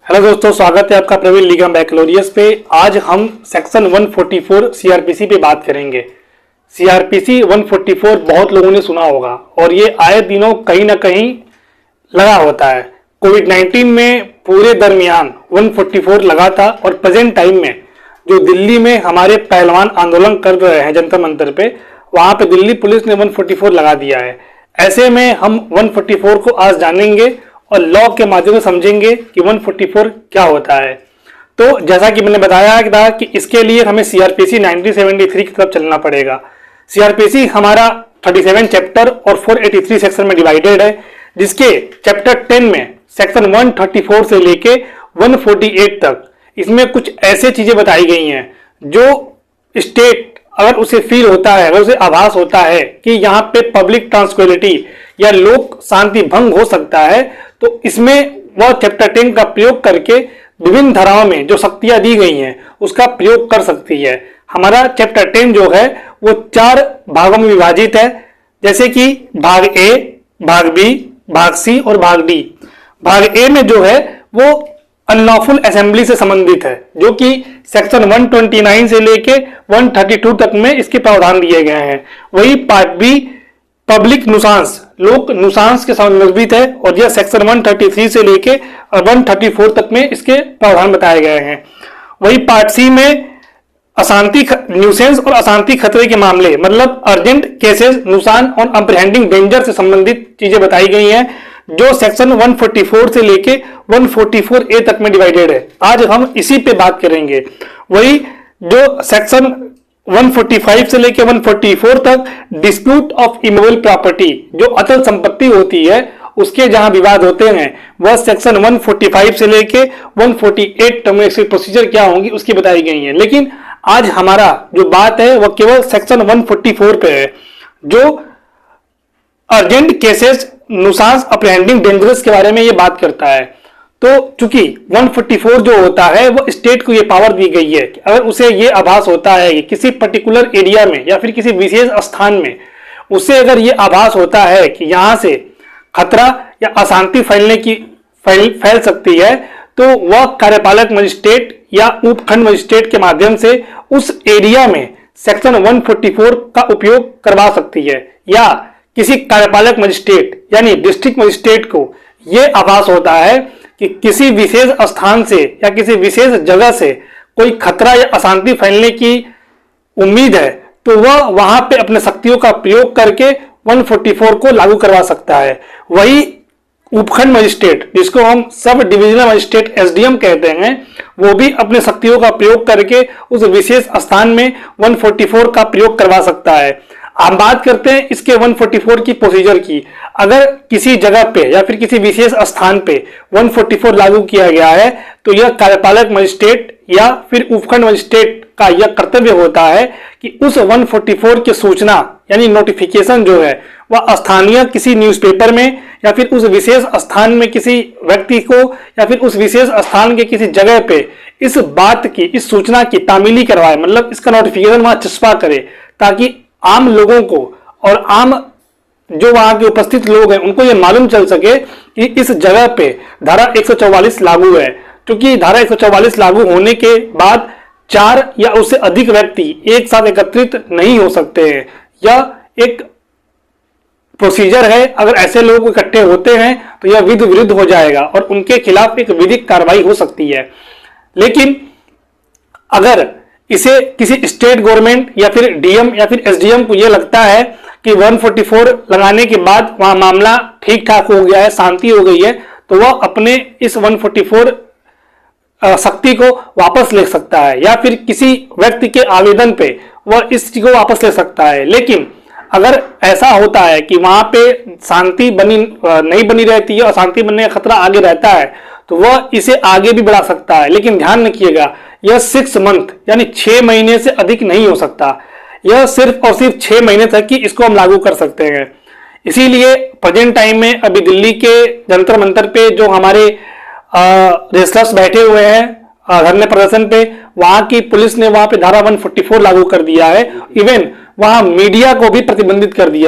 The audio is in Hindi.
हेलो दोस्तों, स्वागत है आपका प्रवीण लीगम बैकलोरियस पे। आज हम सेक्शन 144 सीआरपीसी पे बात करेंगे। सीआरपीसी 144 बहुत लोगों ने सुना होगा और ये आए दिनों कहीं ना कहीं लगा होता है। कोविड-19 में पूरे दरमियान 144 लगा था और प्रेजेंट टाइम में जो दिल्ली में हमारे पहलवान आंदोलन कर रहे हैं जंतर मंतर पे, वहां पे दिल्ली पुलिस ने 144 लगा दिया है। ऐसे में हम 144 को आज जानेंगे और लॉ के माध्यम से समझेंगे कि 144 क्या होता है। तो जैसा कि मैंने बताया था कि इसके लिए हमें सीआरपीसी 1973 की तरफ चलना पड़ेगा। सीआरपीसी हमारा 37 चैप्टर और 483 सेक्शन में डिवाइडेड है, जिसके चैप्टर 10 में सेक्शन 134 से लेके 148 तक इसमें कुछ ऐसे चीजें बताई गई हैं जो स्टेट अगर उसे फील होता है, अगर उसे आभास होता है कि यहाँ पे पब्लिक ट्रांसक्विलिटी या लोक शांति भंग हो सकता है, तो इसमें वह चैप्टर 10 का प्रयोग करके विभिन्न धाराओं में जो शक्तियां दी गई हैं उसका प्रयोग कर सकती है। हमारा चैप्टर 10 जो है वो 4 भागों में विभाजित है, जैसे कि भाग ए, भाग बी, भाग सी और भाग डी। भाग ए में जो है वो अनलॉफुल असेंबली से संबंधित है, जो कि सेक्शन 129 से लेके 132 तक में इसके प्रावधान दिए गए हैं। वही पार्ट बी पब्लिक नुसांस, लोक नुसांस के संबंधित है और यह सेक्शन 133 से लेके 134 तक में इसके प्रावधान बताए गए हैं। वही पार्ट सी में अशांति न्यूसेंस और अशांति खतरे के मामले, मतलब अर्जेंट केसेस, नुकसान और अप्रहेंडिंग डेंजर से संबंधित चीजें बताई गई हैं, जो सेक्शन 144 से लेके 144A तक में डिवाइडेड है। आज हम इसी पे बात करेंगे। वही जो सेक्शन 145 से लेके 144 तक डिस्प्यूट ऑफ इमूवेबल प्रॉपर्टी, जो अचल संपत्ति होती है उसके जहां विवाद होते हैं, वह सेक्शन 145 से लेके 148 तक में इसकी प्रोसीजर क्या होंगी उसकी बताई गई है। लेकिन आज हमारा जो बात है वह केवल सेक्शन 144 पे है, जो अर्जेंट केसेस, नुसांस, अप्रहेंडिंग डेंजरस के बारे में ये बात करता है। तो चूंकि 144 जो होता है वो स्टेट को ये पावर दी गई है कि अगर उसे ये आभास होता है कि किसी पर्टिकुलर एरिया में या फिर किसी विशेष स्थान में उसे अगर ये आभास होता है कि यहां से खतरा या अशांति फैल सकती है, तो वह कार्यपालक मजिस्ट्रेट या उपखंड मजिस्ट्रेट के माध्यम से उस एरिया में सेक्शन 144 का उपयोग करवा सकती है। या किसी कार्यपालक मजिस्ट्रेट यानी डिस्ट्रिक्ट मजिस्ट्रेट को यह आभास होता है कि किसी विशेष स्थान से या किसी विशेष जगह से कोई खतरा या अशांति फैलने की उम्मीद है, तो वह वहां पे अपने शक्तियों का प्रयोग करके 144 को लागू करवा सकता है। वही उपखंड मजिस्ट्रेट, जिसको हम सब डिविजनल मजिस्ट्रेट एसडीएम कहते हैं, वो भी अपने शक्तियों का प्रयोग करके उस विशेष स्थान में 144 का प्रयोग करवा सकता है। हम बात करते हैं इसके 144 की प्रोसीजर की। अगर किसी जगह पे या फिर किसी विशेष स्थान पे 144 लागू किया गया है, तो यह कार्यपालक मजिस्ट्रेट या फिर उपखंड मजिस्ट्रेट का यह कर्तव्य होता है कि उस 144 की सूचना यानी नोटिफिकेशन जो है वह स्थानीय किसी न्यूज़पेपर में या फिर उस विशेष स्थान में किसी व्यक्ति को या फिर उस विशेष स्थान के किसी जगह पे इस बात की, इस सूचना की तामीली करवाए, मतलब इसका नोटिफिकेशन वहां चस्पा करे, ताकि आम लोगों को और आम जो वहां के उपस्थित लोग हैं उनको यह मालूम चल सके कि इस जगह पे धारा 144 लागू है। क्योंकि धारा 144 लागू होने के बाद 4 या उससे अधिक व्यक्ति एक साथ एकत्रित नहीं हो सकते हैं। यह एक प्रोसीजर है, अगर ऐसे लोग इकट्ठे होते हैं तो यह विधि विरुद्ध हो जाएगा और उनके खिलाफ एक विधिक कार्रवाई हो सकती है। लेकिन अगर इसे किसी स्टेट गवर्नमेंट या फिर डीएम या फिर एसडीएम को यह लगता है कि 144 लगाने के बाद वहां मामला ठीक ठाक हो गया है, शांति हो गई है, तो वह अपने इस 144 शक्ति को वापस ले सकता है या फिर किसी व्यक्ति के आवेदन पे वह इस चीज को वापस ले सकता है। लेकिन अगर ऐसा होता है कि वहां पे शांति नहीं बनी रहती है और शांति बनने का खतरा आगे रहता है, तो वह इसे आगे भी बढ़ा सकता है। लेकिन ध्यान रखिएगा, यह 6 मंथ यानी 6 महीने से अधिक नहीं हो सकता। यह सिर्फ और सिर्फ 6 महीने तक ही इसको हम लागू कर सकते हैं। इसीलिए प्रेजेंट टाइम में अभी दिल्ली के जंतर मंतर पे जो हमारे रेस्लर्स बैठे हुए हैं धरने प्रदर्शन पे, वहां की पुलिस ने वहां पे धारा 144 लागू कर दिया है। इवन वहां मीडिया को भी प्रतिबंधित कर दिया है।